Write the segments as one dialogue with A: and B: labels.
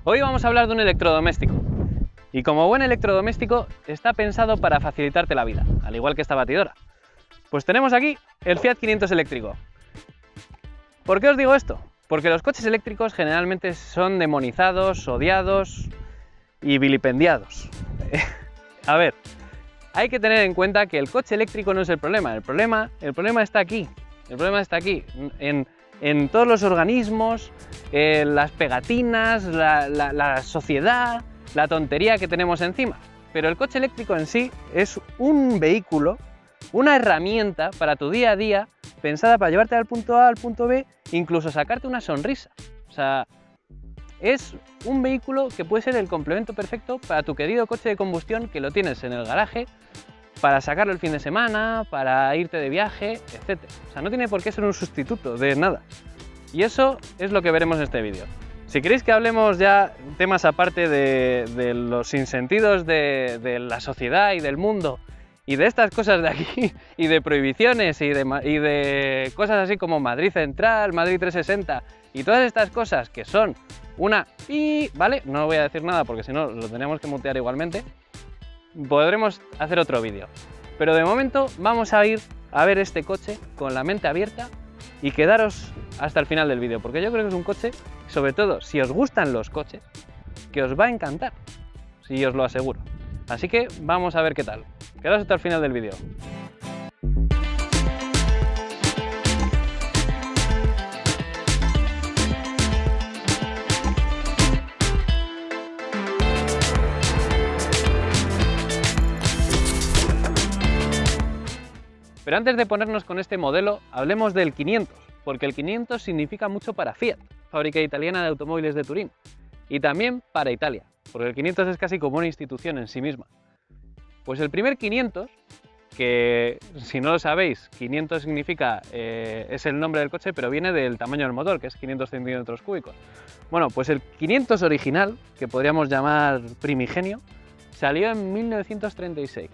A: Hoy vamos a hablar de un electrodoméstico. Y como buen electrodoméstico, está pensado para facilitarte la vida, al igual que esta batidora. Pues tenemos aquí el Fiat 500 eléctrico. ¿Por qué os digo esto? Porque los coches eléctricos generalmente son demonizados, odiados y vilipendiados. A ver, hay que tener en cuenta que el coche eléctrico no es el problema. El problema está aquí. El problema está aquí, en todos los organismos, las pegatinas, la sociedad, la tontería que tenemos encima. Pero el coche eléctrico en sí es un vehículo, una herramienta para tu día a día, pensada para llevarte del punto A al punto B, incluso sacarte una sonrisa. O sea, es un vehículo que puede ser el complemento perfecto para tu querido coche de combustión que lo tienes en el garaje, para sacarlo el fin de semana, para irte de viaje, etc. O sea, no tiene por qué ser un sustituto de nada. Y eso es lo que veremos en este vídeo. Si queréis que hablemos ya temas aparte de los sinsentidos de la sociedad y del mundo, y de estas cosas de aquí, y de prohibiciones, y de cosas así como Madrid Central, Madrid 360, y todas estas cosas que son una ¿vale? No voy a decir nada porque si no lo tendríamos que mutear igualmente. Podremos hacer otro vídeo, pero de momento vamos a ir a ver este coche con la mente abierta y quedaros hasta el final del vídeo, porque yo creo que es un coche, sobre todo si os gustan los coches, que os va a encantar, si os lo aseguro. Así que vamos a ver qué tal. Quedaos hasta el final del vídeo. Pero antes de ponernos con este modelo, hablemos del 500, porque el 500 significa mucho para Fiat, fábrica italiana de automóviles de Turín, y también para Italia, porque el 500 es casi como una institución en sí misma. Pues el primer 500, que si no lo sabéis, 500 significa, es el nombre del coche, pero viene del tamaño del motor, que es 500 centímetros cúbicos. Bueno, pues el 500 original, que podríamos llamar primigenio, salió en 1936.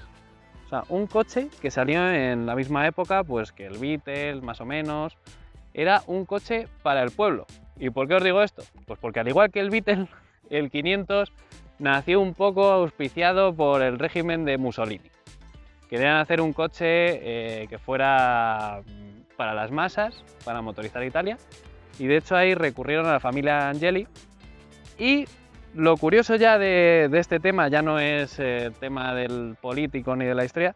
A: O sea, un coche que salió en la misma época pues, que el Beetle, más o menos. Era un coche para el pueblo. ¿Y por qué os digo esto? Pues porque al igual que el Beetle, el 500 nació un poco auspiciado por el régimen de Mussolini. Querían hacer un coche que fuera para las masas, para motorizar Italia. Y de hecho ahí recurrieron a la familia Angeli. Y lo curioso ya de este tema ya no es tema del político ni de la historia.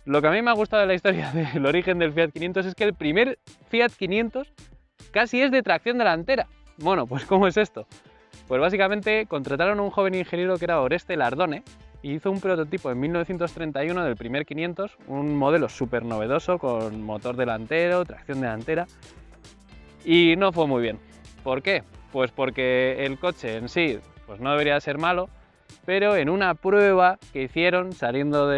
A: Lo que a mí me ha gustado de la historia del origen del Fiat 500 es que el primer Fiat 500 casi es de tracción delantera. Bueno, pues ¿cómo es esto? Pues básicamente contrataron a un joven ingeniero que era Oreste Lardone y hizo un prototipo en 1931 del primer 500, un modelo súper novedoso con motor delantero, tracción delantera, y no fue muy bien. ¿Por qué? Pues porque el coche en sí pues no debería ser malo, pero en una prueba que hicieron saliendo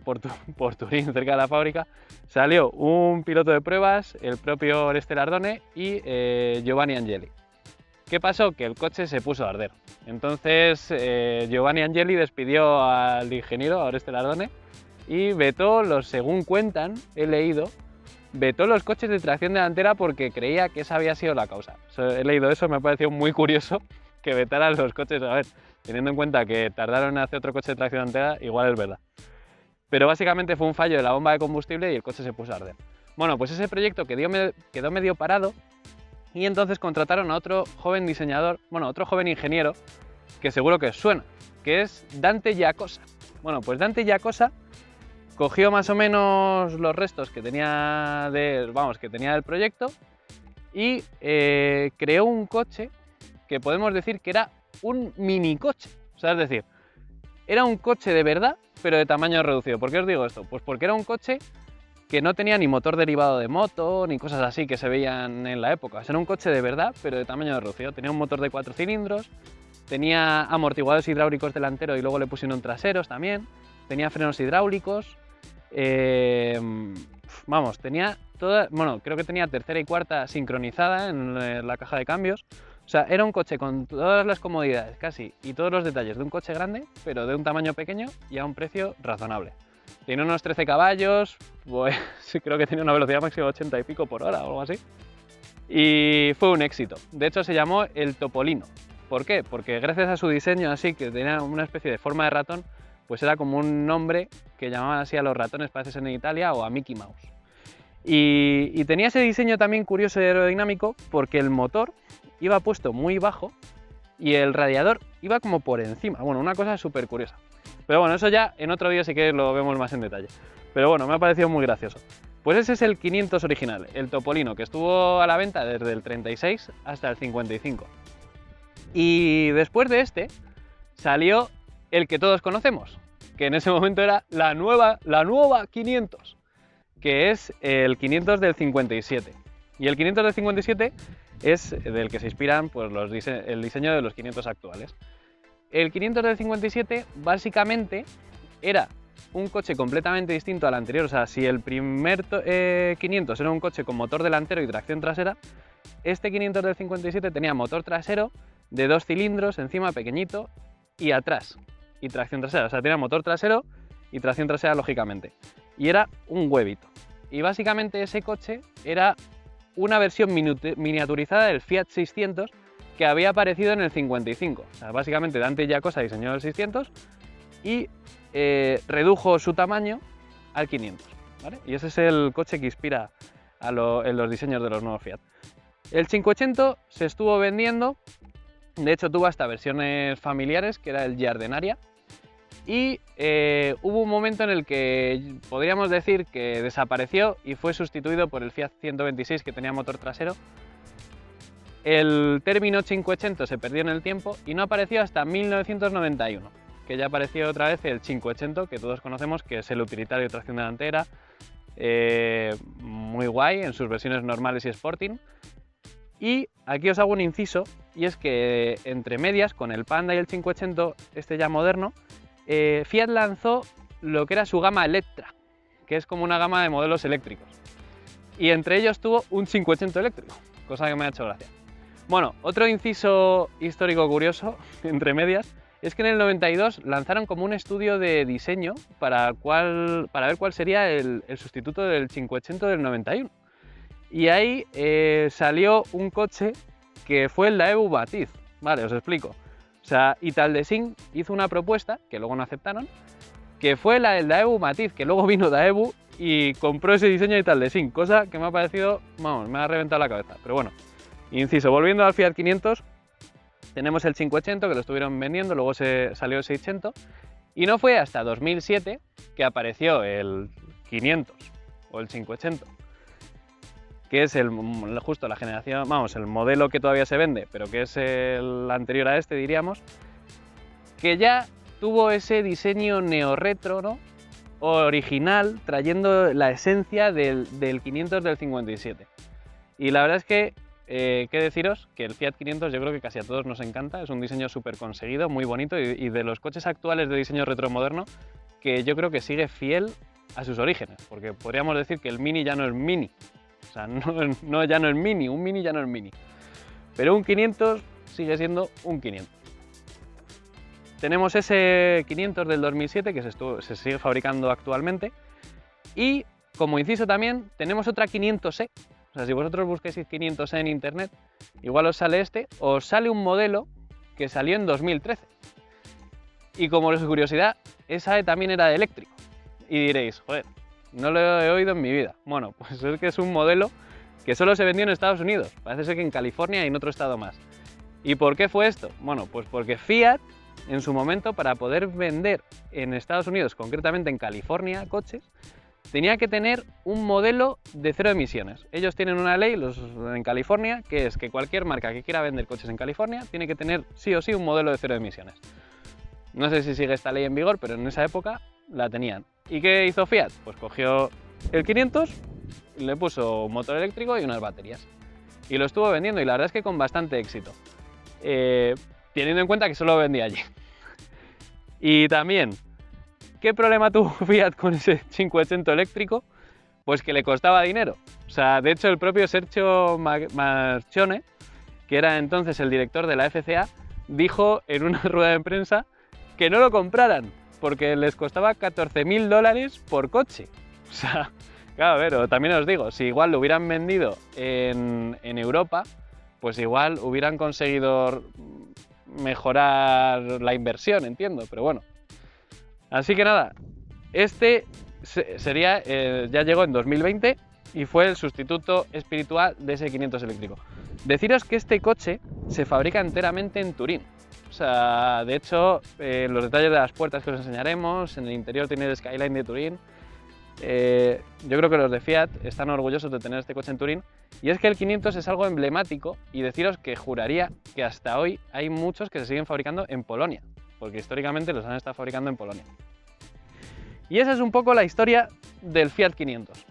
A: por Turín, cerca de la fábrica, salió un piloto de pruebas, el propio Oreste Lardone y Giovanni Angeli. ¿Qué pasó? Que el coche se puso a arder. Entonces Giovanni Angeli despidió al ingeniero, a Oreste Lardone, y vetó según cuentan, he leído, vetó los coches de tracción delantera porque creía que esa había sido la causa. He leído eso, me ha parecido muy curioso que vetaran los coches. A ver, teniendo en cuenta que tardaron en hacer otro coche de tracción delantera, igual es verdad. Pero básicamente fue un fallo de la bomba de combustible y el coche se puso a arder. Bueno, pues ese proyecto quedó medio parado y entonces contrataron a otro joven diseñador, bueno, otro joven ingeniero, que seguro que os suena, que es Dante Giacosa. Bueno, pues Dante Giacosa cogió más o menos los restos que tenía del proyecto y creó un coche que podemos decir que era un mini coche. O sea, es decir, era un coche de verdad, pero de tamaño reducido. ¿Por qué os digo esto? Pues porque era un coche que no tenía ni motor derivado de moto, ni cosas así que se veían en la época. O sea, era un coche de verdad, pero de tamaño reducido. Tenía un motor de 4 cilindros, tenía amortiguadores hidráulicos delanteros y luego le pusieron traseros también, tenía frenos hidráulicos, tenía toda, creo que tenía tercera y cuarta sincronizada en la caja de cambios. O sea, era un coche con todas las comodidades casi y todos los detalles de un coche grande, pero de un tamaño pequeño y a un precio razonable. Tiene unos 13 caballos, pues creo que tenía una velocidad máxima de 80 y pico por hora o algo así. Y fue un éxito. De hecho se llamó el Topolino. ¿Por qué? Porque gracias a su diseño así, que tenía una especie de forma de ratón, pues era como un nombre que llamaban así a los ratones, parece ser en Italia, o a Mickey Mouse. Y tenía ese diseño también curioso y aerodinámico porque el motor iba puesto muy bajo y el radiador iba como por encima. Bueno, una cosa súper curiosa. Pero bueno, eso ya en otro vídeo sí que lo vemos más en detalle. Pero bueno, me ha parecido muy gracioso. Pues ese es el 500 original, el Topolino, que estuvo a la venta desde el 36 hasta el 55. Y después de este salió el que todos conocemos, que en ese momento era la nueva 500, que es el 500 del 57. Y el 500 del 57 es del que se inspiran pues, el diseño de los 500 actuales. El 500 del 57 básicamente era un coche completamente distinto al anterior. O sea, si el primer 500 era un coche con motor delantero y tracción trasera, este 500 del 57 tenía motor trasero de 2 cilindros, encima pequeñito, y atrás, y tracción trasera. O sea, tenía motor trasero y tracción trasera lógicamente. Y era un huevito. Y básicamente ese coche era una versión miniaturizada del Fiat 600 que había aparecido en el 55. O sea, básicamente Dante Giacosa diseñó el 600 y redujo su tamaño al 500, ¿vale? Y ese es el coche que inspira en los diseños de los nuevos Fiat. El 580 se estuvo vendiendo, de hecho tuvo hasta versiones familiares, que era el Giardenaria, y hubo un momento en el que podríamos decir que desapareció y fue sustituido por el Fiat 126, que tenía motor trasero. El término 580 se perdió en el tiempo y no apareció hasta 1991, que ya apareció otra vez el 580, que todos conocemos, que es el utilitario de tracción delantera, muy guay en sus versiones normales y Sporting. Y aquí os hago un inciso, y es que entre medias, con el Panda y el 580, este ya moderno, Fiat lanzó lo que era su gama Electra, que es como una gama de modelos eléctricos. Y entre ellos tuvo un 580 eléctrico, cosa que me ha hecho gracia. Bueno, otro inciso histórico curioso, entre medias, es que en el 92 lanzaron como un estudio de diseño para ver cuál sería el sustituto del 580 del 91. Y ahí salió un coche que fue el Daewoo Matiz. Vale, os explico. O sea, Italdesign hizo una propuesta, que luego no aceptaron, que fue la del Daewoo Matiz, que luego vino Daewoo y compró ese diseño de Italdesign, cosa que me ha parecido, vamos, me ha reventado la cabeza. Pero bueno, inciso, volviendo al Fiat 500, tenemos el 580 que lo estuvieron vendiendo, luego salió el 600 y no fue hasta 2007 que apareció el 500 o el 580, que es justo la generación, vamos, el modelo que todavía se vende, pero que es el anterior a este, diríamos, que ya tuvo ese diseño neo-retro, ¿no?, original, trayendo la esencia del 500 del 57. Y la verdad es que qué deciros, que el Fiat 500 yo creo que casi a todos nos encanta, es un diseño súper conseguido, muy bonito, y de los coches actuales de diseño retromoderno, que yo creo que sigue fiel a sus orígenes, porque podríamos decir que el Mini ya no es Mini, o sea, ya no es Mini, un Mini ya no es Mini, pero un 500 sigue siendo un 500. Tenemos ese 500 del 2007 que se sigue fabricando actualmente, y como inciso también tenemos otra 500E. O sea, si vosotros busquéis 500E en internet, igual os sale este, o os sale un modelo que salió en 2013. Y como curiosidad, esa también era de eléctrico. Y diréis, joder, no lo he oído en mi vida. Bueno, pues es que es un modelo que solo se vendió en Estados Unidos. Parece ser que en California y en otro estado más. ¿Y por qué fue esto? Bueno, pues porque Fiat, en su momento, para poder vender en Estados Unidos, concretamente en California, coches, tenía que tener un modelo de cero emisiones. Ellos tienen una ley en California, que es que cualquier marca que quiera vender coches en California tiene que tener sí o sí un modelo de cero emisiones. No sé si sigue esta ley en vigor, pero en esa época la tenían. ¿Y qué hizo Fiat? Pues cogió el 500, le puso un motor eléctrico y unas baterías. Y lo estuvo vendiendo, y la verdad es que con bastante éxito. Teniendo en cuenta que solo vendía allí. Y también, ¿qué problema tuvo Fiat con ese 580 eléctrico? Pues que le costaba dinero. O sea, de hecho el propio Sergio Marchionne, que era entonces el director de la FCA, dijo en una rueda de prensa que no lo compraran, porque les costaba $14.000 por coche. O sea, claro, pero también os digo, si igual lo hubieran vendido en Europa, pues igual hubieran conseguido mejorar la inversión, entiendo, pero bueno. Así que nada, este sería, ya llegó en 2020 y fue el sustituto espiritual de ese 500 eléctrico. Deciros que este coche se fabrica enteramente en Turín. O sea, de hecho, los detalles de las puertas que os enseñaremos, en el interior tiene el Skyline de Turín. Yo creo que los de Fiat están orgullosos de tener este coche en Turín, y es que el 500 es algo emblemático, y deciros que juraría que hasta hoy hay muchos que se siguen fabricando en Polonia, porque históricamente los han estado fabricando en Polonia. Y esa es un poco la historia del Fiat 500.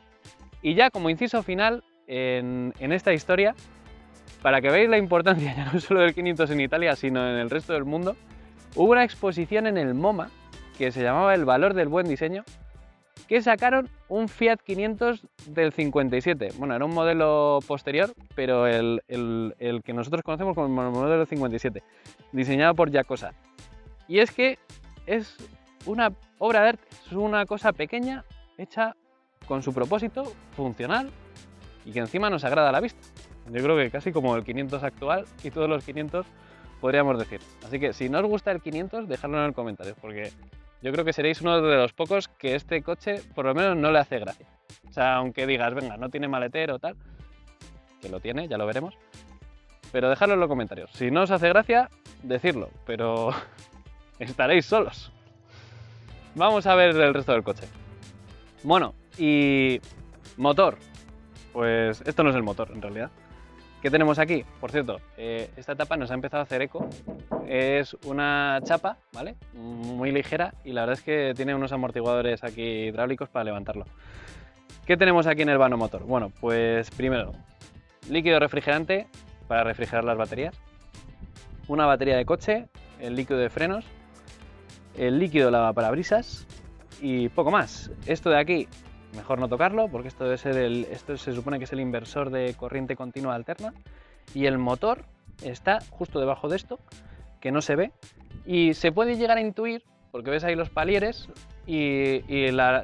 A: Y ya como inciso final en esta historia, para que veáis la importancia ya no solo del 500 en Italia, sino en el resto del mundo, hubo una exposición en el MoMA que se llamaba El valor del buen diseño, que sacaron un Fiat 500 del 57. Bueno, era un modelo posterior, pero el que nosotros conocemos como el modelo del 57, diseñado por Giacosa. Y es que es una obra de arte, es una cosa pequeña, hecha con su propósito, funcional, y que encima nos agrada a la vista. Yo creo que casi como el 500 actual y todos los 500 podríamos decir. Así que si no os gusta el 500, dejadlo en los comentarios, porque yo creo que seréis uno de los pocos que este coche por lo menos no le hace gracia. O sea, aunque digas, venga, no tiene maletero o tal, que lo tiene, ya lo veremos, pero dejadlo en los comentarios. Si no os hace gracia, decidlo, pero estaréis solos. Vamos a ver el resto del coche. Bueno, y motor. Pues esto no es el motor en realidad. ¿Qué tenemos aquí? Por cierto, esta tapa nos ha empezado a hacer eco. Es una chapa, ¿vale? Muy ligera, y la verdad es que tiene unos amortiguadores aquí hidráulicos para levantarlo. ¿Qué tenemos aquí en el vano motor? Bueno, pues primero, líquido refrigerante para refrigerar las baterías, una batería de coche, el líquido de frenos, el líquido lavaparabrisa y poco más. Esto de aquí, mejor no tocarlo, porque esto debe ser esto se supone que es el inversor de corriente continua alterna, y el motor está justo debajo de esto, que no se ve, y se puede llegar a intuir, porque ves ahí los palieres y la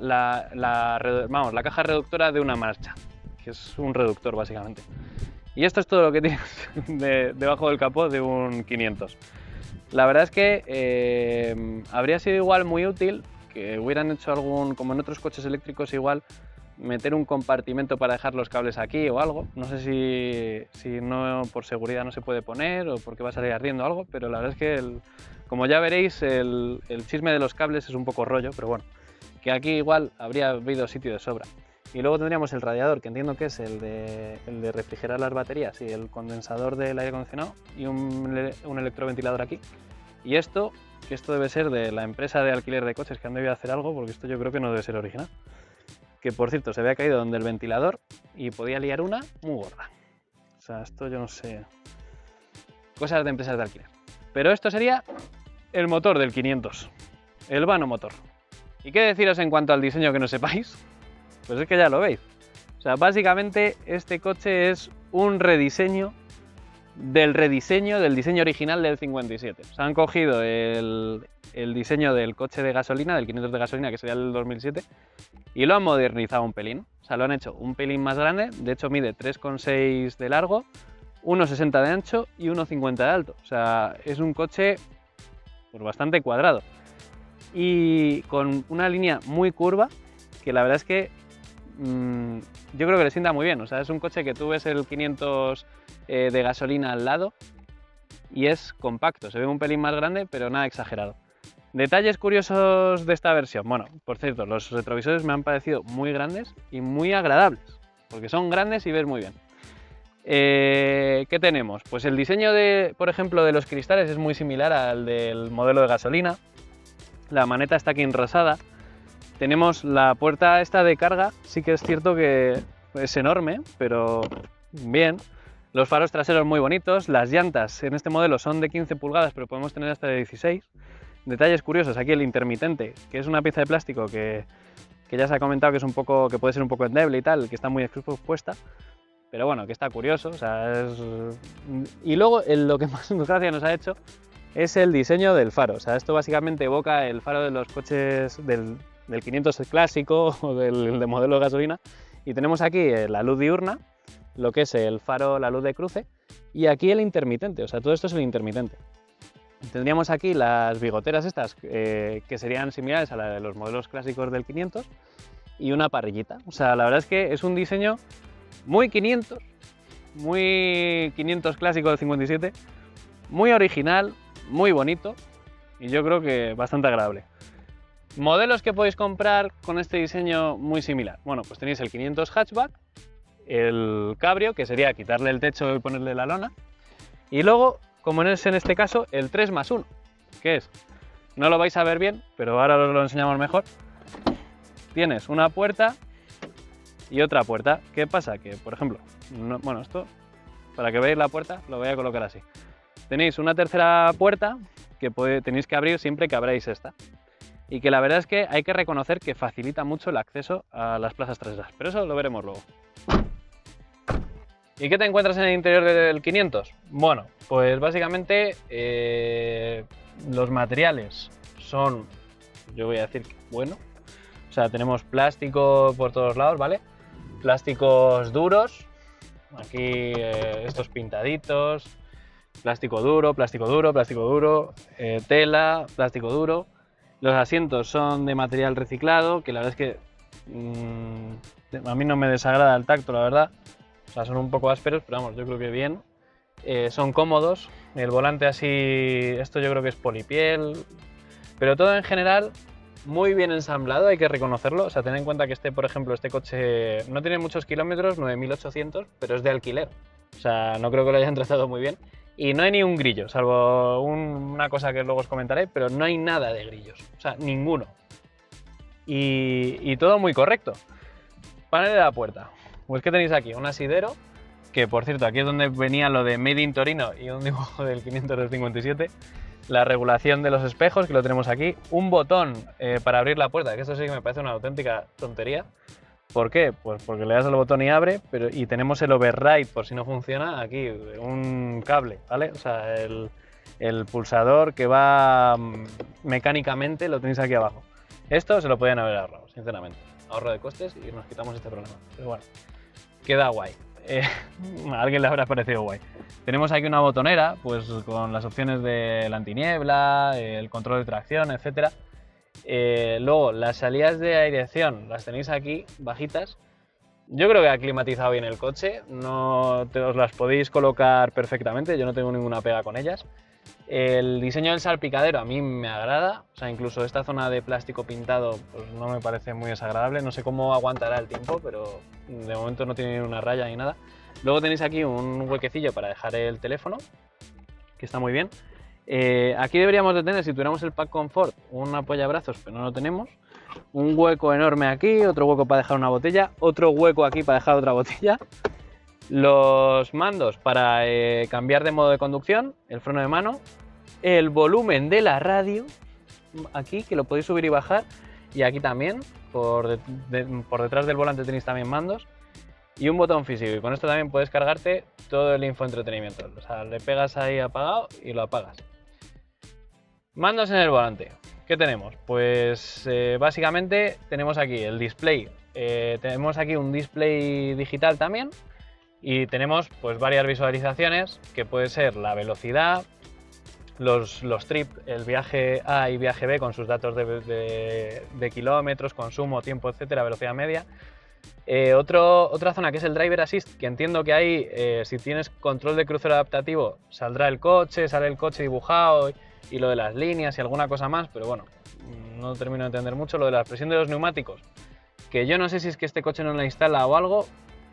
A: caja reductora de una marcha, que es un reductor básicamente. Y esto es todo lo que tienes debajo del capó de un 500. La verdad es que habría sido igual muy útil que hubieran hecho algún, como en otros coches eléctricos igual, meter un compartimento para dejar los cables aquí o algo. No sé si no, por seguridad no se puede poner o porque va a salir ardiendo algo, pero la verdad es que, como ya veréis, el chisme de los cables es un poco rollo, pero bueno, que aquí igual habría habido sitio de sobra. Y luego tendríamos el radiador, que entiendo que es el de refrigerar las baterías, y el condensador del aire acondicionado, y un electroventilador aquí. Y esto debe ser de la empresa de alquiler de coches que han debido hacer algo, porque esto yo creo que no debe ser original. Que por cierto, se había caído donde el ventilador y podía liar una muy gorda. O sea, esto yo no sé. Cosas de empresas de alquiler. Pero esto sería el motor del 500, el vano motor. ¿Y qué deciros en cuanto al diseño que no sepáis? Pues es que ya lo veis. O sea, básicamente este coche es un rediseño del diseño original del 57. O sea, han cogido el diseño del coche de gasolina, del 500 de gasolina, que sería el 2007, y lo han modernizado un pelín. O sea, lo han hecho un pelín más grande. De hecho, mide 3,6 de largo, 1,60 de ancho y 1,50 de alto. O sea, es un coche pues bastante cuadrado y con una línea muy curva, que la verdad es que yo creo que le sienta muy bien. O sea, es un coche que tú ves el 500 de gasolina al lado y es compacto, se ve un pelín más grande, pero nada exagerado. Detalles curiosos de esta versión. Bueno, por cierto, los retrovisores me han parecido muy grandes y muy agradables, porque son grandes y ves muy bien. ¿Qué tenemos? Pues el diseño por ejemplo, de los cristales es muy similar al del modelo de gasolina. La maneta está aquí enrosada. Tenemos la puerta esta de carga, sí que es cierto que es enorme, pero bien. Los faros traseros muy bonitos. Las llantas en este modelo son de 15 pulgadas, pero podemos tener hasta de 16. Detalles curiosos, aquí el intermitente, que es una pieza de plástico que ya se ha comentado que puede ser un poco endeble y tal, que está muy expuesta, pero bueno, que está curioso. O sea, y luego lo que más gracia nos ha hecho es el diseño del faro. O sea, esto básicamente evoca el faro de los coches del 500 clásico o del de modelo de gasolina, y tenemos aquí la luz diurna, lo que es el faro, la luz de cruce, y aquí el intermitente. O sea, todo esto es el intermitente. Tendríamos aquí las bigoteras estas, que serían similares a la de los modelos clásicos del 500, y una parrillita. O sea, la verdad es que es un diseño muy 500 clásico del 57, muy original, muy bonito, y yo creo que bastante agradable. Modelos que podéis comprar con este diseño muy similar. Bueno, pues tenéis el 500 hatchback, el cabrio, que sería quitarle el techo y ponerle la lona, y luego, como es en este caso, el 3+1, que es, no lo vais a ver bien, pero ahora os lo enseñamos mejor. Tienes una puerta y otra puerta. ¿Qué pasa? Que, por ejemplo, bueno, esto, para que veáis la puerta, lo voy a colocar así. Tenéis una tercera puerta que tenéis que abrir siempre que abráis esta. Y que la verdad es que hay que reconocer que facilita mucho el acceso a las plazas traseras, pero eso lo veremos luego. ¿Y qué te encuentras en el interior del 500? Bueno, pues básicamente los materiales son, yo voy a decir que bueno. O sea, tenemos plástico por todos lados, ¿vale? Plásticos duros, aquí estos pintaditos, plástico duro, tela, plástico duro. Los asientos son de material reciclado, que la verdad es que a mí no me desagrada el tacto, la verdad. O sea, son un poco ásperos, pero vamos, yo creo que bien. Son cómodos. El volante así, esto yo creo que es polipiel. Pero todo en general muy bien ensamblado, hay que reconocerlo. O sea, ten en cuenta que por ejemplo, este coche no tiene muchos kilómetros, 9.800, pero es de alquiler. O sea, no creo que lo hayan tratado muy bien. Y no hay ni un grillo, salvo una cosa que luego os comentaré, pero no hay nada de grillos. O sea, ninguno. Y todo muy correcto. Panel de la puerta. Pues que tenéis aquí un asidero, que por cierto, aquí es donde venía lo de Made in Torino y un dibujo del 500 del 57. La regulación de los espejos, que lo tenemos aquí. Un botón para abrir la puerta, que esto sí que me parece una auténtica tontería. ¿Por qué? Pues porque le das al botón y abre, y tenemos el override, por si no funciona, aquí, un cable, ¿vale? O sea, el pulsador que va mecánicamente lo tenéis aquí abajo. Esto se lo podían haber ahorrado, sinceramente. Ahorro de costes y nos quitamos este problema. Pero bueno, queda guay. A alguien le habrá parecido guay. Tenemos aquí una botonera, pues con las opciones de la antiniebla, el control de tracción, etcétera. Luego, las salidas de aireación las tenéis aquí, bajitas. Yo creo que ha climatizado bien el coche, os las podéis colocar perfectamente, yo no tengo ninguna pega con ellas. El diseño del salpicadero a mí me agrada, o sea, incluso esta zona de plástico pintado pues no me parece muy desagradable, no sé cómo aguantará el tiempo, pero de momento no tiene ni una raya ni nada. Luego tenéis aquí un huequecillo para dejar el teléfono, que está muy bien. Aquí deberíamos de tener, si tuviéramos el Pack Comfort, un apoyabrazos, pero no lo tenemos. Un hueco enorme aquí, otro hueco para dejar una botella, otro hueco aquí para dejar otra botella. Los mandos para cambiar de modo de conducción, el freno de mano, el volumen de la radio, aquí que lo podéis subir y bajar, y aquí también, por detrás del volante tenéis también mandos, y un botón físico, y con esto también puedes cargarte todo el infoentretenimiento. O sea, le pegas ahí apagado y lo apagas. Mandos en el volante. ¿Qué tenemos? Pues básicamente tenemos aquí el display. Tenemos aquí un display digital también. Y tenemos pues varias visualizaciones, que puede ser la velocidad, los trips, el viaje A y viaje B con sus datos de kilómetros, consumo, tiempo, etcétera, velocidad media. Otra zona que es el Driver Assist, que entiendo que ahí, si tienes control de crucero adaptativo, saldrá el coche, sale el coche dibujado y lo de las líneas y alguna cosa más, pero bueno, no termino de entender mucho. Lo de la presión de los neumáticos, que yo no sé si es que este coche no la instala o algo,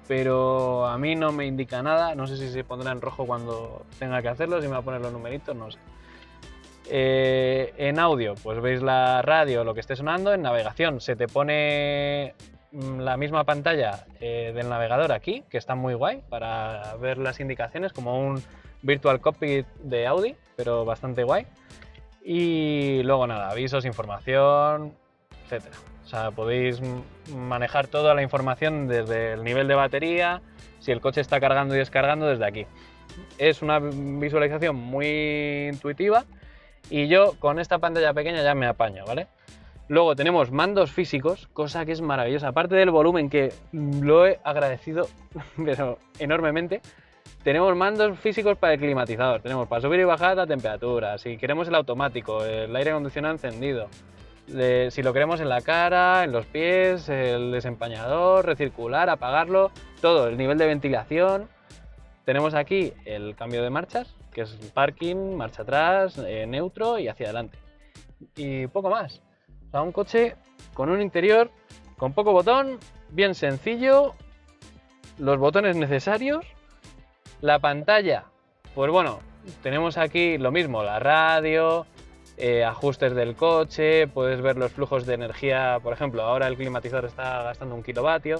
A: pero a mí no me indica nada, no sé si se pondrá en rojo cuando tenga que hacerlo, si me va a poner los numeritos, no sé. En audio, pues veis la radio, lo que esté sonando. En navegación se te pone la misma pantalla del navegador aquí, que está muy guay para ver las indicaciones, como un virtual cockpit de Audi, pero bastante guay. Y luego nada, avisos, información, etcétera. O sea, podéis manejar toda la información desde el nivel de batería, si el coche está cargando y descargando desde aquí. Es una visualización muy intuitiva y yo con esta pantalla pequeña ya me apaño, ¿vale? Luego tenemos mandos físicos, cosa que es maravillosa. Aparte del volumen, que lo he agradecido pero enormemente, Tenemos mandos físicos para el climatizador, tenemos para subir y bajar la temperatura, si queremos el automático, el aire acondicionado encendido, si lo queremos en la cara, en los pies, el desempañador, recircular, apagarlo, todo, el nivel de ventilación. Tenemos aquí el cambio de marchas, que es parking, marcha atrás, neutro y hacia adelante. Y poco más. O sea, un coche con un interior con poco botón, bien sencillo, los botones necesarios, la pantalla, pues bueno, tenemos aquí lo mismo, la radio, ajustes del coche, puedes ver los flujos de energía, por ejemplo, ahora el climatizador está gastando 1 kilovatio,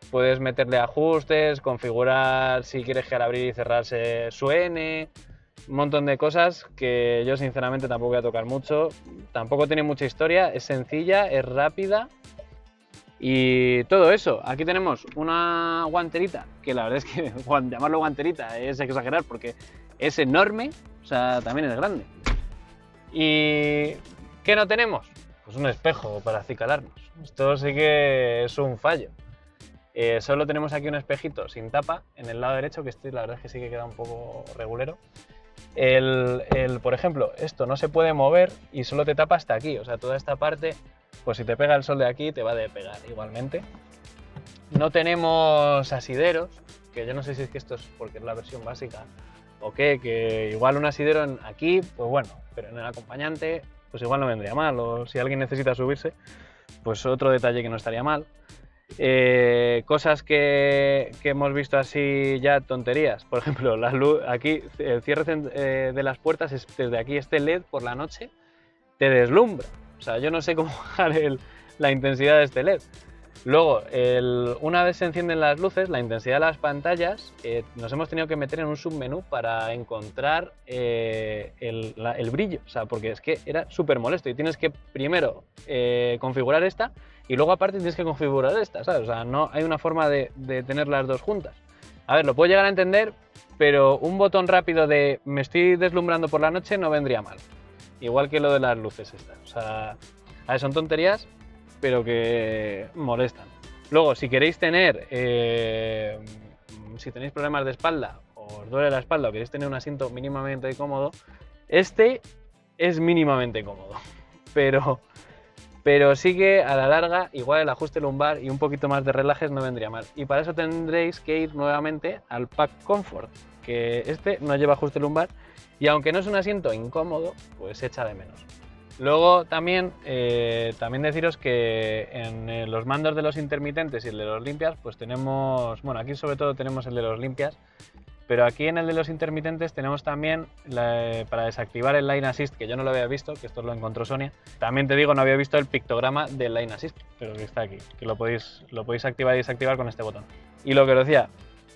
A: puedes meterle ajustes, configurar si quieres que al abrir y cerrar se suene, un montón de cosas que yo sinceramente tampoco voy a tocar mucho, tampoco tiene mucha historia, es sencilla, es rápida. Y todo eso, aquí tenemos una guanterita, que la verdad es que llamarlo guanterita es exagerar porque es enorme, o sea, también es grande. ¿Y qué no tenemos? Pues un espejo para acicalarnos. Esto sí que es un fallo. Solo tenemos aquí un espejito sin tapa en el lado derecho, que este la verdad es que sí que queda un poco regulero. Por ejemplo, esto no se puede mover y solo te tapa hasta aquí, o sea, toda esta parte, pues si te pega el sol de aquí te va a pegar igualmente. No tenemos asideros, que yo no sé si es que esto es porque es la versión básica o qué, que igual un asidero aquí, pues bueno, pero en el acompañante pues igual no vendría mal, o si alguien necesita subirse, pues otro detalle que no estaría mal. Cosas que hemos visto así ya tonterías, por ejemplo, la luz, aquí el cierre de las puertas es desde aquí, este LED por la noche te deslumbra, o sea, yo no sé cómo bajar la intensidad de este LED. Luego, una vez se encienden las luces, la intensidad de las pantallas, nos hemos tenido que meter en un submenú para encontrar el brillo, o sea, porque es que era súper molesto y tienes que primero configurar esta y luego aparte tienes que configurar esta, ¿sabes? O sea, no hay una forma de tener las dos juntas. A ver, lo puedo llegar a entender, pero un botón rápido de me estoy deslumbrando por la noche no vendría mal. Igual que lo de las luces estas. O sea, a ver, son tonterías, pero que molestan. Luego, si queréis tener, si tenéis problemas de espalda, o os duele la espalda, o queréis tener un asiento mínimamente cómodo, este es mínimamente cómodo. Pero sí que a la larga, igual el ajuste lumbar y un poquito más de relajes no vendría mal. Y para eso tendréis que ir nuevamente al Pack Comfort, que este no lleva ajuste lumbar y aunque no es un asiento incómodo, pues se echa de menos. Luego también deciros que en los mandos de los intermitentes y el de los limpias, pues tenemos, bueno, aquí sobre todo tenemos el de los limpias, pero aquí en el de los intermitentes tenemos también para desactivar el Lane Assist, que yo no lo había visto, que esto lo encontró Sonia. También te digo, no había visto el pictograma del Lane Assist, pero que está aquí, que lo podéis activar y desactivar con este botón. Y lo que os decía,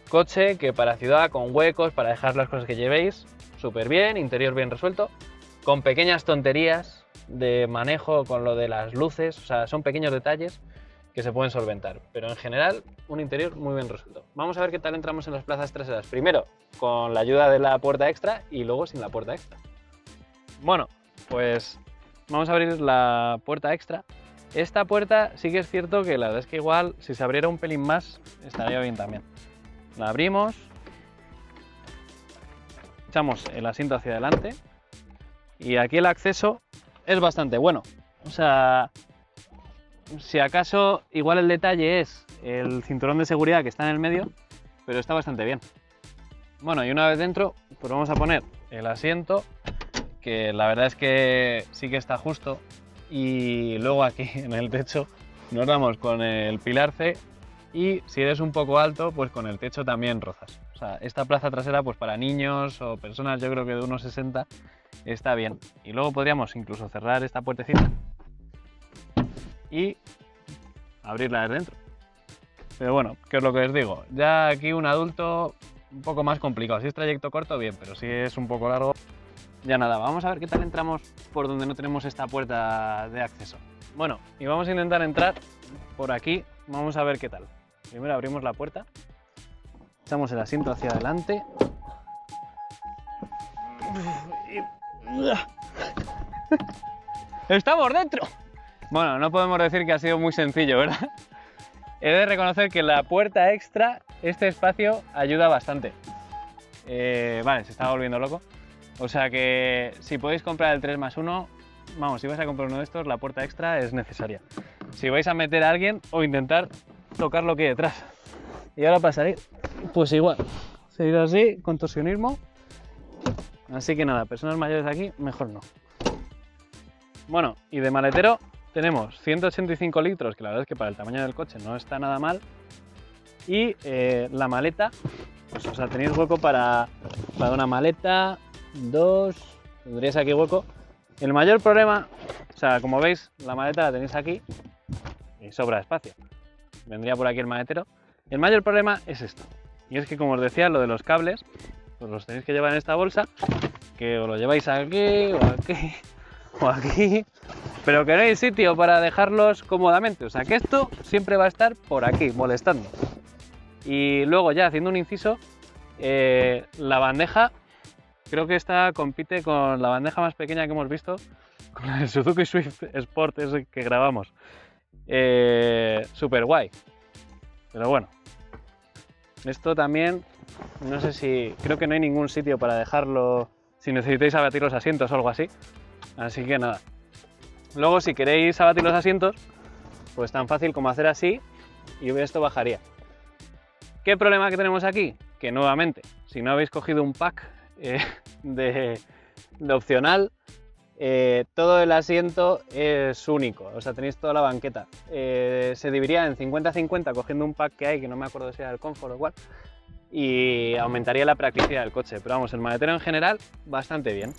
A: coche que para ciudad, con huecos, para dejar las cosas que llevéis, súper bien, interior bien resuelto, con pequeñas tonterías de manejo con lo de las luces, o sea, son pequeños detalles que se pueden solventar, pero en general un interior muy bien resuelto. Vamos a ver qué tal entramos en las plazas traseras, primero con la ayuda de la puerta extra y luego sin la puerta extra. Bueno, pues vamos a abrir la puerta extra. Esta puerta sí que es cierto que la verdad es que igual si se abriera un pelín más estaría bien también. La abrimos, echamos el asiento hacia adelante y aquí el acceso es bastante bueno, o sea, si acaso igual el detalle es el cinturón de seguridad que está en el medio, pero está bastante bien. Bueno, y una vez dentro, pues vamos a poner el asiento, que la verdad es que sí que está justo, y luego aquí en el techo nos damos con el pilar C y si eres un poco alto, pues con el techo también rozas. O sea, esta plaza trasera pues para niños o personas yo creo que de unos 60 está bien. Y luego podríamos incluso cerrar esta puertecita y abrirla desde dentro. Pero bueno, ¿qué es lo que os digo? Ya aquí un adulto un poco más complicado. Si es trayecto corto, bien, pero si es un poco largo, ya nada. Vamos a ver qué tal entramos por donde no tenemos esta puerta de acceso. Bueno, y vamos a intentar entrar por aquí. Vamos a ver qué tal. Primero abrimos la puerta, echamos el asiento hacia adelante. ¡Estamos dentro! Bueno, no podemos decir que ha sido muy sencillo, ¿verdad? He de reconocer que la puerta extra este espacio ayuda bastante. Vale, se estaba volviendo loco. O sea que si podéis comprar el 3+1, vamos, si vais a comprar uno de estos, la puerta extra es necesaria. Si vais a meter a alguien o intentar tocar lo que hay detrás. Y ahora para salir, pues igual. Seguir así, contorsionismo. Así que nada, personas mayores aquí, mejor no. Bueno, y de maletero tenemos 185 litros, que la verdad es que para el tamaño del coche no está nada mal. Y la maleta, pues, o sea, tenéis hueco para una maleta, dos, tendríais aquí hueco. El mayor problema, o sea, como veis, la maleta la tenéis aquí y sobra espacio. Vendría por aquí el maletero. El mayor problema es esto. Y es que, como os decía, lo de los cables, pues los tenéis que llevar en esta bolsa, que os lo lleváis aquí o aquí o aquí, pero que no hay sitio para dejarlos cómodamente. O sea, que esto siempre va a estar por aquí, molestando. Y luego, ya haciendo un inciso, la bandeja, creo que esta compite con la bandeja más pequeña que hemos visto, con el Suzuki Swift Sport ese que grabamos. Súper guay. Pero bueno, esto también, no sé si, creo que no hay ningún sitio para dejarlo si necesitáis abatir los asientos o algo así. Así que nada. Luego, si queréis abatir los asientos, pues tan fácil como hacer así y esto bajaría. ¿Qué problema que tenemos aquí? Que nuevamente, si no habéis cogido un pack de opcional, todo el asiento es único, o sea, tenéis toda la banqueta. Se dividiría en 50-50 cogiendo un pack que hay, que no me acuerdo si era el Comfort o cuál, y aumentaría la practicidad del coche. Pero vamos, el maletero en general, bastante bien.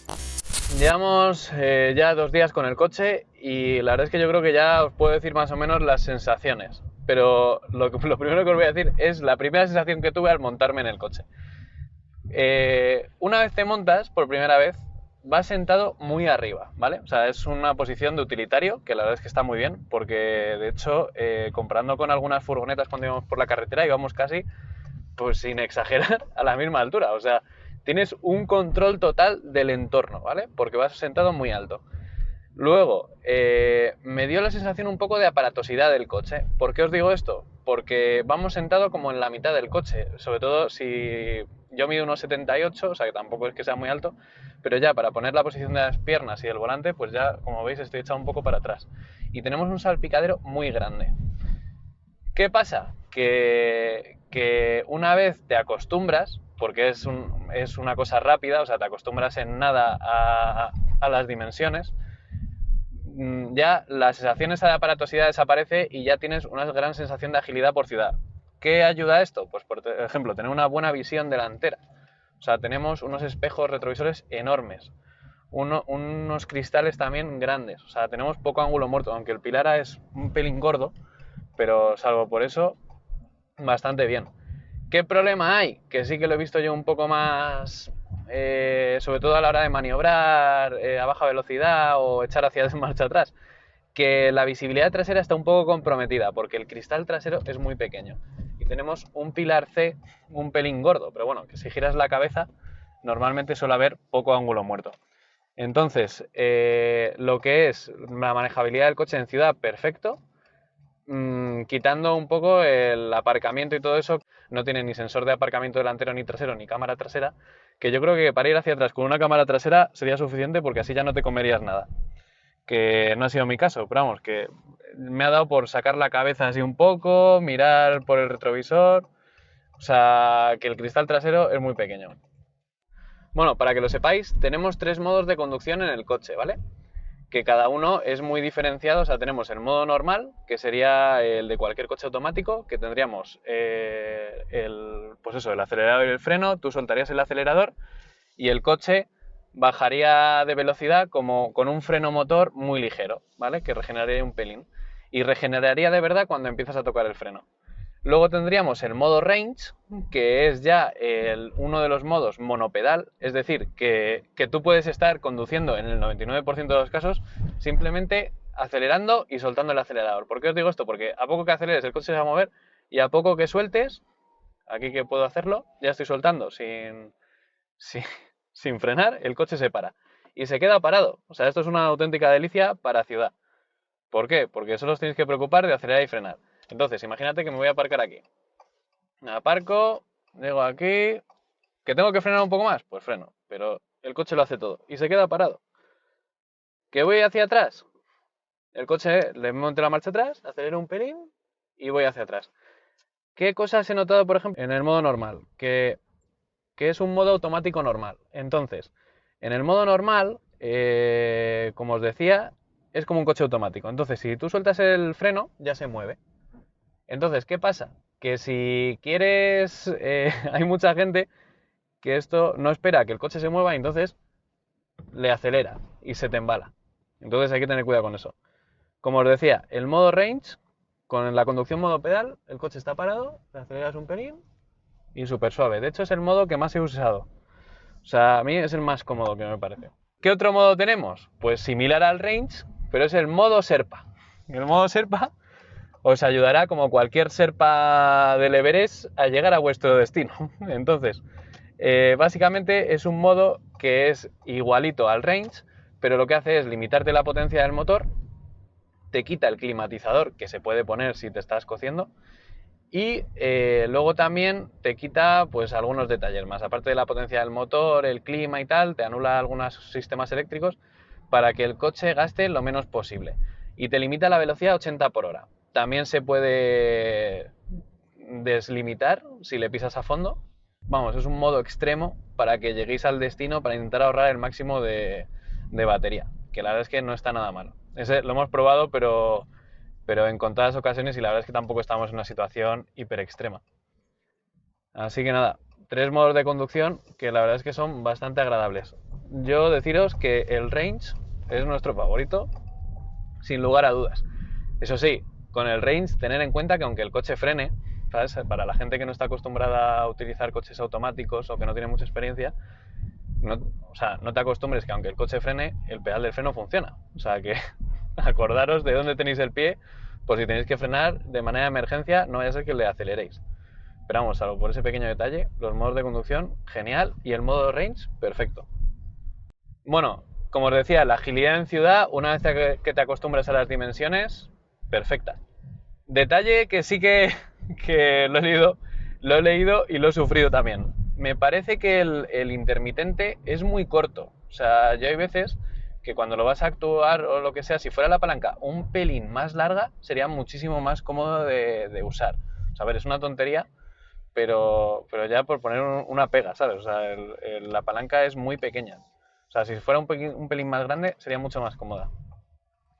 A: Llevamos ya 2 días con el coche y la verdad es que yo creo que ya os puedo decir más o menos las sensaciones. Pero lo primero que os voy a decir es la primera sensación que tuve al montarme en el coche. Una vez te montas por primera vez, vas sentado muy arriba, ¿vale? O sea, es una posición de utilitario que la verdad es que está muy bien, porque de hecho, comparando con algunas furgonetas cuando íbamos por la carretera, íbamos casi, pues sin exagerar, a la misma altura. O sea, tienes un control total del entorno, ¿vale? Porque vas sentado muy alto. Luego, me dio la sensación un poco de aparatosidad del coche. ¿Por qué os digo esto? Porque vamos sentado como en la mitad del coche, sobre todo si yo mido unos 78, o sea que tampoco es que sea muy alto, pero ya para poner la posición de las piernas y el volante, pues ya, como veis, estoy echado un poco para atrás. Y tenemos un salpicadero muy grande. ¿Qué pasa? Que una vez te acostumbras, porque es una cosa rápida, o sea, te acostumbras en nada a las dimensiones, ya la sensación esa de aparatosidad desaparece y ya tienes una gran sensación de agilidad por ciudad. ¿Qué ayuda a esto? Pues por ejemplo, tener una buena visión delantera. O sea, tenemos unos espejos retrovisores enormes, unos cristales también grandes. O sea, tenemos poco ángulo muerto, aunque el Pilara es un pelín gordo, pero salvo por eso, bastante bien. ¿Qué problema hay? Que sí que lo he visto yo un poco más, sobre todo a la hora de maniobrar a baja velocidad o echar hacia marcha atrás, que la visibilidad trasera está un poco comprometida porque el cristal trasero es muy pequeño y tenemos un pilar C un pelín gordo, pero bueno, que si giras la cabeza normalmente suele haber poco ángulo muerto. Entonces, lo que es la manejabilidad del coche en ciudad, perfecto. Quitando un poco el aparcamiento y todo eso, no tiene ni sensor de aparcamiento delantero ni trasero ni cámara trasera, que yo creo que para ir hacia atrás con una cámara trasera sería suficiente porque así ya no te comerías nada, que no ha sido mi caso, pero vamos, que me ha dado por sacar la cabeza así un poco, mirar por el retrovisor, o sea, que el cristal trasero es muy pequeño. Bueno, para que lo sepáis, tenemos 3 modos de conducción en el coche, ¿vale? Que cada uno es muy diferenciado. O sea, tenemos el modo normal, que sería el de cualquier coche automático, que tendríamos pues eso, el acelerador y el freno, tú soltarías el acelerador y el coche bajaría de velocidad como con un freno motor muy ligero, ¿vale? Que regeneraría un pelín. Y regeneraría de verdad cuando empiezas a tocar el freno. Luego tendríamos el modo range, que es ya uno de los modos monopedal, es decir, que tú puedes estar conduciendo en el 99% de los casos simplemente acelerando y soltando el acelerador. ¿Por qué os digo esto? Porque a poco que aceleres el coche se va a mover y a poco que sueltes, aquí que puedo hacerlo, ya estoy soltando sin frenar, el coche se para y se queda parado. O sea, esto es una auténtica delicia para ciudad. ¿Por qué? Porque solo os tenéis que preocupar de acelerar y frenar. Entonces, imagínate que me voy a aparcar aquí. Me aparco, llego aquí, ¿que tengo que frenar un poco más? Pues freno, pero el coche lo hace todo y se queda parado. ¿Que voy hacia atrás? El coche le monto la marcha atrás, acelero un pelín y voy hacia atrás. ¿Qué cosas he notado, por ejemplo, en el modo normal? Que es un modo automático normal. Entonces, en el modo normal, como os decía, es como un coche automático. Entonces, si tú sueltas el freno, ya se mueve. Entonces, ¿qué pasa? Que si quieres, hay mucha gente que esto no espera que el coche se mueva y entonces le acelera y se te embala. Entonces hay que tener cuidado con eso. Como os decía, el modo range, con la conducción modo pedal, el coche está parado, le aceleras un pelín y súper suave. De hecho, es el modo que más he usado. O sea, a mí es el más cómodo que me parece. ¿Qué otro modo tenemos? Pues similar al range, pero es el modo Serpa. El modo Serpa os ayudará, como cualquier Serpa del Everest, a llegar a vuestro destino. Entonces, básicamente es un modo que es igualito al range, pero lo que hace es limitarte la potencia del motor, te quita el climatizador que se puede poner si te estás cociendo y luego también te quita pues algunos detalles más. Aparte de la potencia del motor, el clima y tal, te anula algunos sistemas eléctricos para que el coche gaste lo menos posible. Y te limita la velocidad a 80 por hora. También se puede deslimitar si le pisas a fondo. Vamos, es un modo extremo para que lleguéis al destino para intentar ahorrar el máximo de batería. Que la verdad es que no está nada mal. Ese lo hemos probado, pero en contadas ocasiones y la verdad es que tampoco estamos en una situación hiper extrema. Así que nada, 3 modos de conducción que la verdad es que son bastante agradables. Yo deciros que el range es nuestro favorito, sin lugar a dudas. Eso sí, con el range tener en cuenta que aunque el coche frene, ¿sabes? Para la gente que no está acostumbrada a utilizar coches automáticos o que no tiene mucha experiencia, no te acostumbres que aunque el coche frene, el pedal del freno funciona. O sea que acordaros de dónde tenéis el pie, por si tenéis que frenar de manera de emergencia, no vaya a ser que le aceleréis. Pero vamos, salvo por ese pequeño detalle, los modos de conducción, genial, y el modo range, perfecto. Bueno, como os decía, la agilidad en ciudad, una vez que te acostumbras a las dimensiones, perfecta. Detalle que sí que lo he leído y lo he sufrido también. Me parece que el intermitente es muy corto. O sea, yo hay veces que cuando lo vas a actuar o lo que sea, si fuera la palanca un pelín más larga, sería muchísimo más cómodo de usar. O sea, a ver, es una tontería, pero ya por poner una pega, ¿sabes? O sea, la palanca es muy pequeña. O sea, si fuera un pelín más grande, sería mucho más cómoda.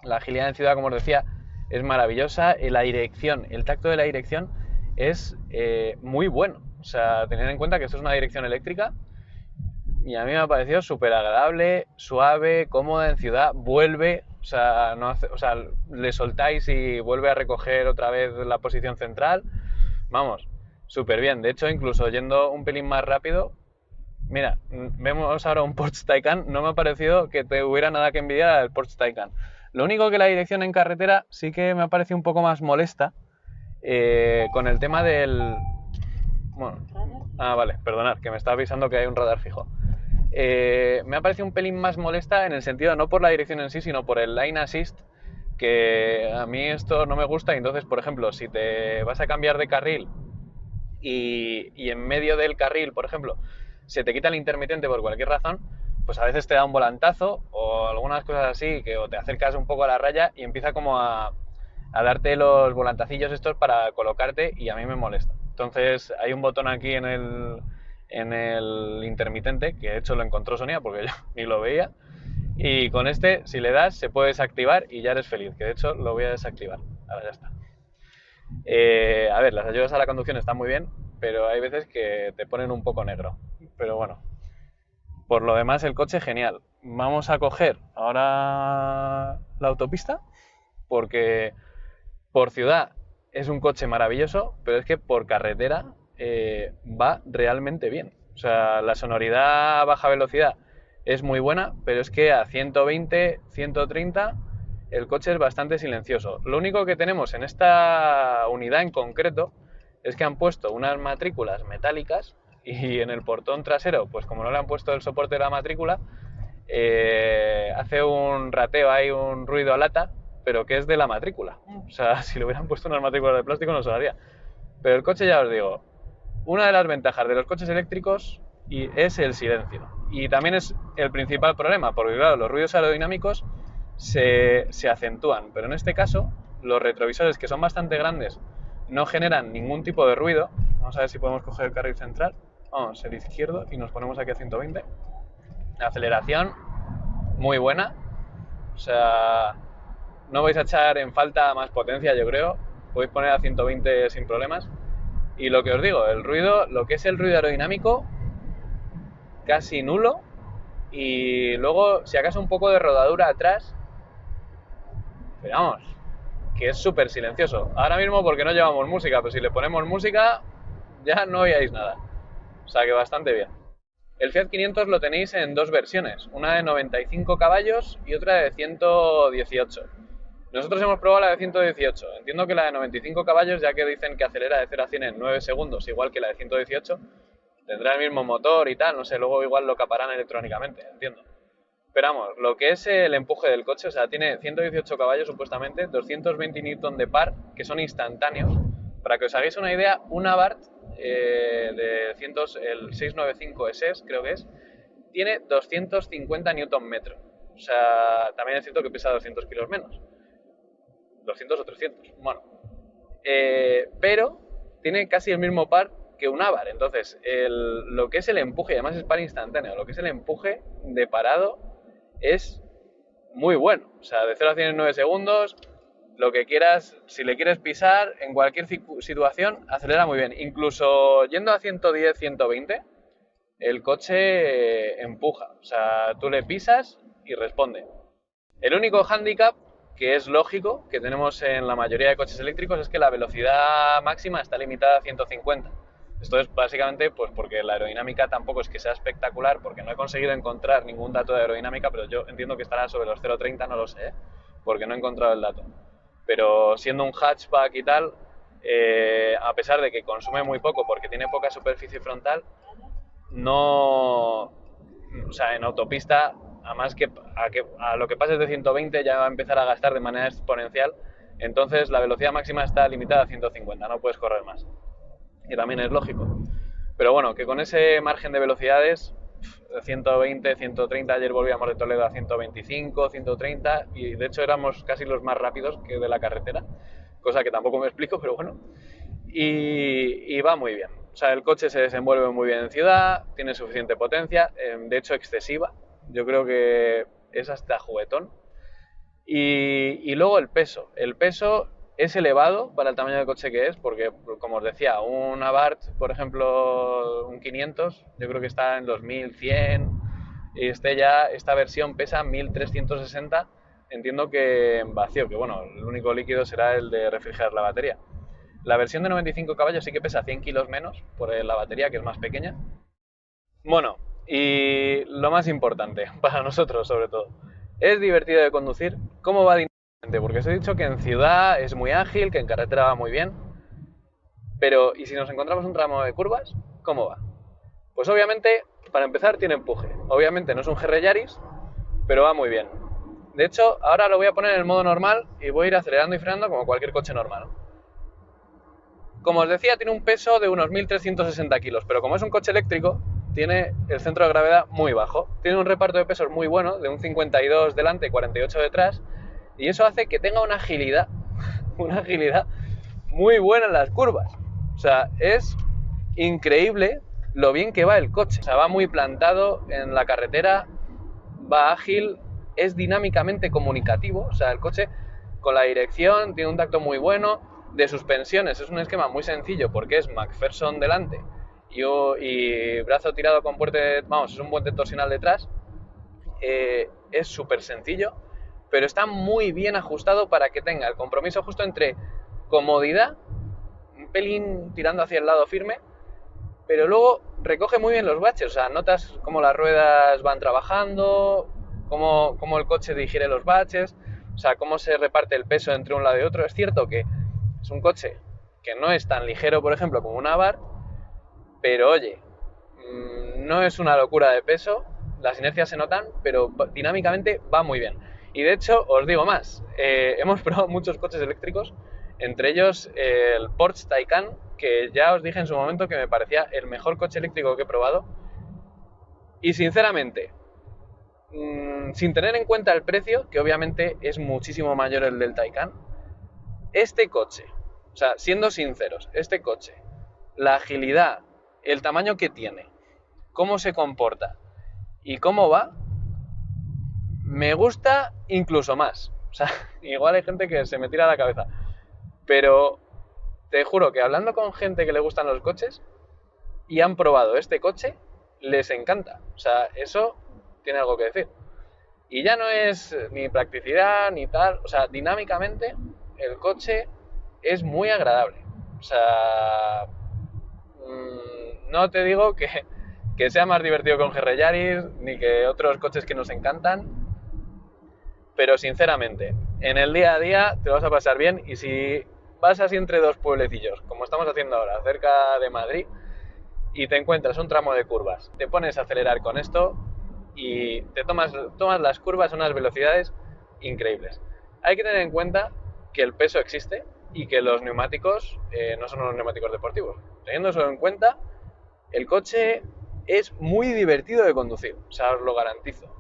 A: La agilidad en ciudad, como os decía, es maravillosa. La dirección, el tacto de la dirección es muy bueno. O sea, tener en cuenta que esto es una dirección eléctrica y a mí me ha parecido súper agradable, suave, cómoda en ciudad, vuelve, o sea, le soltáis y vuelve a recoger otra vez la posición central. Vamos, súper bien. De hecho, incluso yendo un pelín más rápido, mira, vemos ahora un Porsche Taycan, no me ha parecido que te hubiera nada que envidiar al Porsche Taycan. Lo único que la dirección en carretera sí que me ha parecido un poco más molesta con el tema del... Bueno, vale, perdonad, que me está avisando que hay un radar fijo. Me ha parecido un pelín más molesta en el sentido, no por la dirección en sí, sino por el line assist, que a mí esto no me gusta. Y entonces, por ejemplo, si te vas a cambiar de carril y en medio del carril, por ejemplo, se te quita el intermitente por cualquier razón, pues a veces te da un volantazo o algunas cosas así, que o te acercas un poco a la raya y empieza como a darte los volantacillos estos para colocarte y a mí me molesta. Entonces hay un botón aquí en el intermitente, que de hecho lo encontró Sonia porque yo ni lo veía, y con este, si le das, se puede desactivar y ya eres feliz, que de hecho lo voy a desactivar. Ahora ya está. A ver, las ayudas a la conducción están muy bien, pero hay veces que te ponen un poco negro. Pero bueno, por lo demás el coche genial. Vamos a coger ahora la autopista, porque por ciudad es un coche maravilloso, pero es que por carretera va realmente bien. O sea, la sonoridad a baja velocidad es muy buena, pero es que a 120, 130 el coche es bastante silencioso. Lo único que tenemos en esta unidad en concreto es que han puesto unas matrículas metálicas y en el portón trasero, pues como no le han puesto el soporte de la matrícula, hace un rateo, hay un ruido a lata, pero que es de la matrícula. O sea, si le hubieran puesto unas matrículas de plástico no sonaría. Pero el coche, ya os digo, Una de las ventajas de los coches eléctricos es el silencio. Y también es el principal problema, porque claro, los ruidos aerodinámicos se acentúan, pero en este caso los retrovisores, que son bastante grandes, no generan ningún tipo de ruido. Vamos a ver si podemos coger el carril central. Vamos, el izquierdo, y nos ponemos aquí a 120. La aceleración muy buena, o sea, no vais a echar en falta más potencia, yo creo. Podéis poner a 120 sin problemas. Y lo que os digo, el ruido, lo que es el ruido aerodinámico, casi nulo. Y luego, si acaso, un poco de rodadura atrás, pero vamos, que es súper silencioso. Ahora mismo porque no llevamos música, pero si le ponemos música ya no oíais nada. O sea que bastante bien. El Fiat 500 lo tenéis en dos versiones, una de 95 caballos y otra de 118. Nosotros hemos probado la de 118. Entiendo que la de 95 caballos, ya que dicen que acelera de 0 a 100 en 9 segundos, igual que la de 118, tendrá el mismo motor y tal, no sé, luego igual lo caparán electrónicamente, entiendo. Pero vamos, lo que es el empuje del coche, o sea, tiene 118 caballos supuestamente, 220 Newton de par, que son instantáneos. Para que os hagáis una idea, un Abarth de el 695 SS, creo que es, tiene 250 Newton metro. O sea, también es cierto que pesa 200 kilos menos. 200 o 300, bueno. Pero tiene casi el mismo par que un Abarth. Entonces, lo que es el empuje, y además es par instantáneo, lo que es el empuje de parado es muy bueno. O sea, de 0 a 100 en 9 segundos, lo que quieras, si le quieres pisar, en cualquier situación, acelera muy bien. Incluso yendo a 110, 120, el coche empuja. O sea, tú le pisas y responde. El único hándicap, que es lógico, que tenemos en la mayoría de coches eléctricos, es que la velocidad máxima está limitada a 150. Esto es básicamente pues porque la aerodinámica tampoco es que sea espectacular, porque no he conseguido encontrar ningún dato de aerodinámica, pero yo entiendo que estará sobre los 0,30, no lo sé, porque no he encontrado el dato. Pero siendo un hatchback y tal, a pesar de que consume muy poco porque tiene poca superficie frontal, no... O sea, en autopista, además a lo que pases de 120 ya va a empezar a gastar de manera exponencial, entonces la velocidad máxima está limitada a 150, no puedes correr más. Y también es lógico. Pero bueno, que con ese margen de velocidades, 120, 130, ayer volvíamos de Toledo a 125, 130, y de hecho éramos casi los más rápidos que de la carretera, cosa que tampoco me explico, pero bueno. Y va muy bien. O sea, el coche se desenvuelve muy bien en ciudad, tiene suficiente potencia, de hecho excesiva. Yo creo que es hasta juguetón. Y luego el peso. El peso es elevado para el tamaño del coche que es, porque, como os decía, un Abarth, por ejemplo, un 500, yo creo que está en los 1100, y esta versión pesa 1360, entiendo que en vacío, que bueno, el único líquido será el de refrigerar la batería. La versión de 95 caballos sí que pesa 100 kilos menos, por la batería, que es más pequeña. Bueno, y lo más importante, para nosotros sobre todo, es divertido de conducir. ¿Cómo va dinámicamente? Porque os he dicho que en ciudad es muy ágil, que en carretera va muy bien, pero ¿y si nos encontramos un tramo de curvas? ¿Cómo va? Pues obviamente, para empezar, tiene empuje. Obviamente no es un GR Yaris, pero va muy bien. De hecho, ahora lo voy a poner en el modo normal y voy a ir acelerando y frenando como cualquier coche normal. Como os decía, tiene un peso de unos 1360 kilos, pero como es un coche eléctrico, tiene el centro de gravedad muy bajo. Tiene un reparto de pesos muy bueno, de un 52 delante y 48 detrás, y eso hace que tenga una agilidad muy buena en las curvas. O sea, es increíble lo bien que va el coche. O sea, va muy plantado en la carretera, va ágil, es dinámicamente comunicativo. O sea, el coche con la dirección tiene un tacto muy bueno. De suspensiones es un esquema muy sencillo porque es McPherson delante y brazo tirado con puente, vamos, es un puente torsional detrás. Es súper sencillo, pero está muy bien ajustado para que tenga el compromiso justo entre comodidad, un pelín tirando hacia el lado firme, pero luego recoge muy bien los baches. O sea, notas cómo las ruedas van trabajando, cómo el coche digiere los baches, o sea, cómo se reparte el peso entre un lado y otro. Es cierto que es un coche que no es tan ligero, por ejemplo, como un Abarth, pero oye, no es una locura de peso, las inercias se notan, pero dinámicamente va muy bien. Y de hecho, os digo más, hemos probado muchos coches eléctricos Entre ellos el Porsche Taycan, que ya os dije en su momento que me parecía el mejor coche eléctrico que he probado. Y sinceramente, sin tener en cuenta el precio, que obviamente es muchísimo mayor el del Taycan, este coche, o sea, siendo sinceros, este coche, la agilidad, el tamaño que tiene, cómo se comporta y cómo va, me gusta incluso más. O sea, igual hay gente que se me tira la cabeza, pero te juro que hablando con gente que le gustan los coches y han probado este coche, les encanta. O sea, eso tiene algo que decir. Y ya no es ni practicidad ni tal, o sea, dinámicamente el coche es muy agradable. O sea, no te digo que sea más divertido que un GR Yaris ni que otros coches que nos encantan, pero sinceramente, en el día a día te lo vas a pasar bien, y si vas así entre dos pueblecillos, como estamos haciendo ahora, cerca de Madrid, y te encuentras un tramo de curvas, te pones a acelerar con esto y te tomas las curvas a unas velocidades increíbles. Hay que tener en cuenta que el peso existe y que los neumáticos no son unos neumáticos deportivos. Teniendo eso en cuenta, el coche es muy divertido de conducir, o sea, os lo garantizo.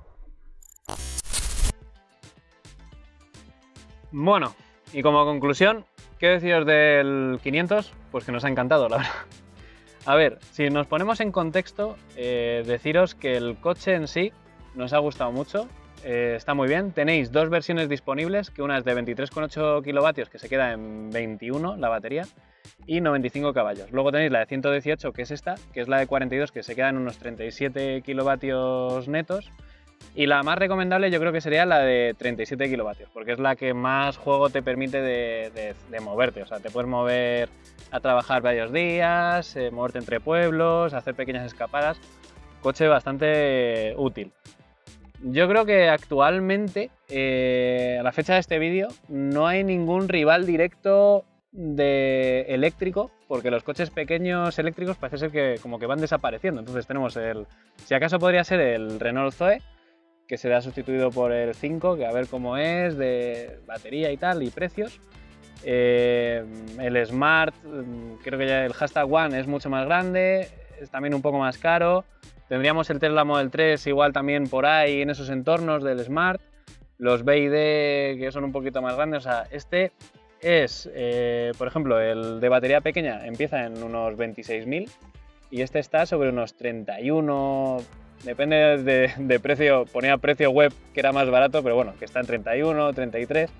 A: Bueno, y como conclusión, ¿qué deciros del 500? Pues que nos ha encantado, la verdad. A ver, si nos ponemos en contexto, deciros que el coche en sí nos ha gustado mucho, está muy bien. Tenéis dos versiones disponibles, que una es de 23,8 kilovatios, que se queda en 21 la batería, y 95 caballos. Luego tenéis la de 118, que es esta, que es la de 42, que se queda en unos 37 kilovatios netos. Y la más recomendable yo creo que sería la de 37 kilovatios, porque es la que más juego te permite de moverte. O sea, te puedes mover a trabajar varios días, moverte entre pueblos, hacer pequeñas escapadas. Coche bastante útil. Yo creo que actualmente, a la fecha de este vídeo, no hay ningún rival directo de eléctrico, porque los coches pequeños eléctricos parece ser que como que van desapareciendo. Entonces tenemos si acaso podría ser el Renault Zoe, que será sustituido por el 5, que a ver cómo es, de batería y tal, y precios. El Smart, creo que ya el Hashtag One es mucho más grande, es también un poco más caro. Tendríamos el Tesla Model 3 igual también por ahí en esos entornos del Smart. Los B y D, que son un poquito más grandes. O sea, este es, por ejemplo, el de batería pequeña empieza en unos 26.000 y este está sobre unos 31. Depende de precio, ponía precio web que era más barato, pero bueno, que está en 31, 33,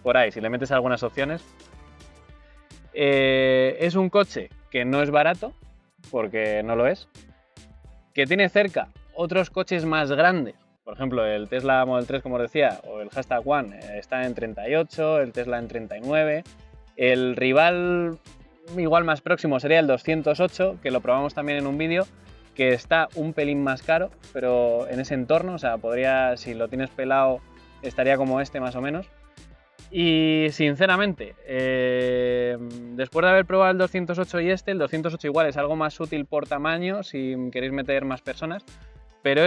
A: por ahí, si le metes algunas opciones. Es un coche que no es barato, porque no lo es, que tiene cerca otros coches más grandes, por ejemplo el Tesla Model 3, como os decía, o el Hashtag One está en 38, el Tesla en 39, el rival igual más próximo sería el 208, que lo probamos también en un vídeo, que está un pelín más caro, pero en ese entorno, o sea, podría, si lo tienes pelado, estaría como este más o menos. Y sinceramente, después de haber probado el 208 y el 208 igual es algo más útil por tamaño, si queréis meter más personas, pero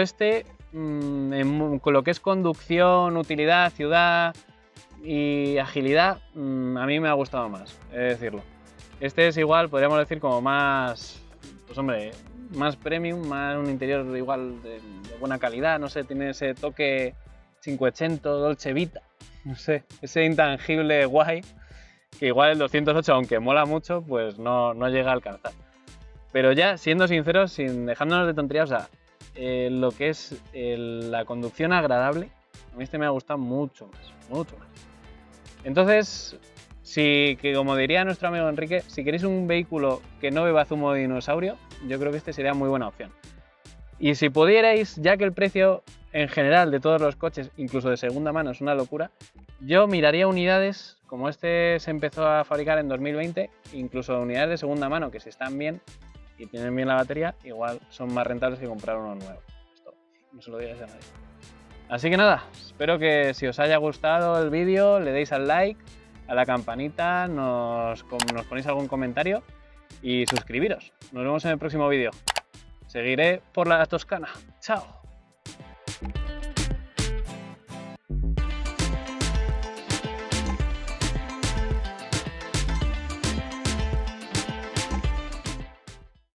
A: con lo que es conducción, utilidad, ciudad y agilidad, a mí me ha gustado más, he de decirlo. Este es igual, podríamos decir, como más, pues hombre, más premium, más un interior igual de buena calidad, no sé, tiene ese toque 580, Dolce Vita, no sé, ese intangible guay, que igual el 208, aunque mola mucho, pues no llega a alcanzar. Pero ya, siendo sinceros, sin dejándonos de tonterías, o sea, lo que es la conducción agradable, a mí este me ha gustado mucho más, mucho más. Entonces, que como diría nuestro amigo Enrique, si queréis un vehículo que no beba zumo de dinosaurio, yo creo que este sería muy buena opción. Y si pudierais, ya que el precio en general de todos los coches, incluso de segunda mano, es una locura, yo miraría unidades, como este se empezó a fabricar en 2020, incluso unidades de segunda mano que si están bien y tienen bien la batería, igual son más rentables que comprar uno nuevo. Esto no se lo digáis a nadie. Así que nada, espero que si os haya gustado el vídeo le deis al like, a la campanita, nos ponéis algún comentario y suscribiros. Nos vemos en el próximo vídeo. Seguiré por la Toscana. ¡Chao!